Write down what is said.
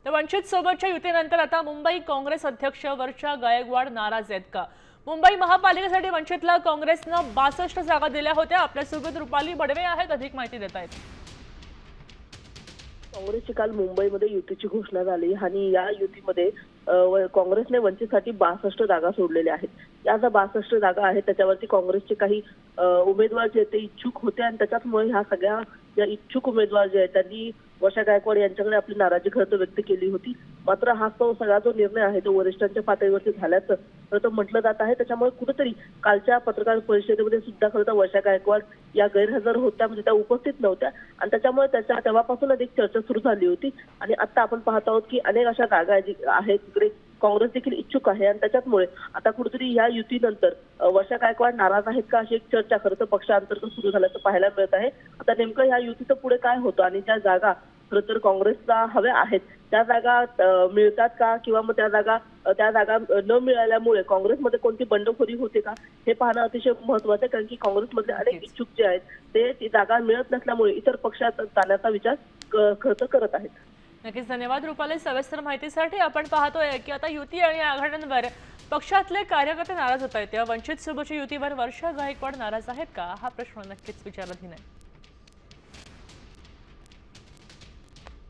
तर वंचित सोबतच्या युतीनंतर आता मुंबई काँग्रेस अध्यक्ष वर्षा गायकवाड नाराज आहेत का? मुंबई महापालिकेसाठी वंचितला काँग्रेसनं 62 जागा दिल्या होत्या। आपल्यासोबत रुपाली बडवे आहेत, अधिक माहिती देत आहेत। काँग्रेसची काल मुंबईमध्ये युतीची घोषणा झाली आणि या युतीमध्ये काँग्रेसने वंचितसाठी 62 जागा सोडलेल्या आहेत। या ज्या 62 जागा आहेत त्याच्यावरती काँग्रेसचे काही उमेदवार जे ते इच्छुक होते आणि त्याच्यामुळे ह्या सगळ्या ज्या इच्छुक उमेदवार जे आहेत त्यांनी वर्षा गायकवाड यांच्याकडे आपली नाराजी खरं तर व्यक्त केली होती। मात्र हा सगळा जो निर्णय आहे तो वरिष्ठांच्या पातळीवरती झाल्याचं खरं तर म्हटलं जात आहे। त्याच्यामुळे कुठेतरी कालच्या पत्रकार परिषदेमध्ये सुद्धा खरं तर वर्षा गायकवाड या गैरहजर होत्या, म्हणजे त्या उपस्थित नव्हत्या आणि त्याच्यामुळे तेव्हापासून एक चर्चा सुरू झाली होती। आणि आता आपण पाहत आहोत की अनेक अशा जागा आहेत तिकडे काँग्रेस देखील इच्छुक आहे आणि त्याच्यामुळे आता कुठेतरी या युतीनंतर वर्षा गायकवाड नाराज आहेत का अशी एक चर्चा खरं तर पक्षांतर्गत सुरू झाल्याचं पाहायला मिळत आहे। आता नेमकं या युतीचं पुढे काय होतं आणि त्या जागा खरं तर काँग्रेसला हव्या आहेत त्या जागा मिळतात का, किंवा मग त्या जागा न मिळाल्यामुळे काँग्रेसमध्ये कोणती बंडखोरी होते का, हे पाहणं अतिशय महत्त्वाचं आहे। कारण की काँग्रेसमधले अनेक इच्छुक जे आहेत ते ती जागा मिळत नसल्यामुळे इतर पक्षात जाण्याचा विचार खरं तर करत आहेत। नक्कीच, धन्यवाद रुपाली सविस्तर माहितीसाठी। आपण पाहतोय की आता युती आणि आघाड्यांवर पक्षातले कार्यकर्ते नाराज होत आहेत। त्या वंचित सोबतच्या युतीवर वर्षा गायकवाड नाराज आहेत का, हा प्रश्न नक्कीच विचाराधीन आहे।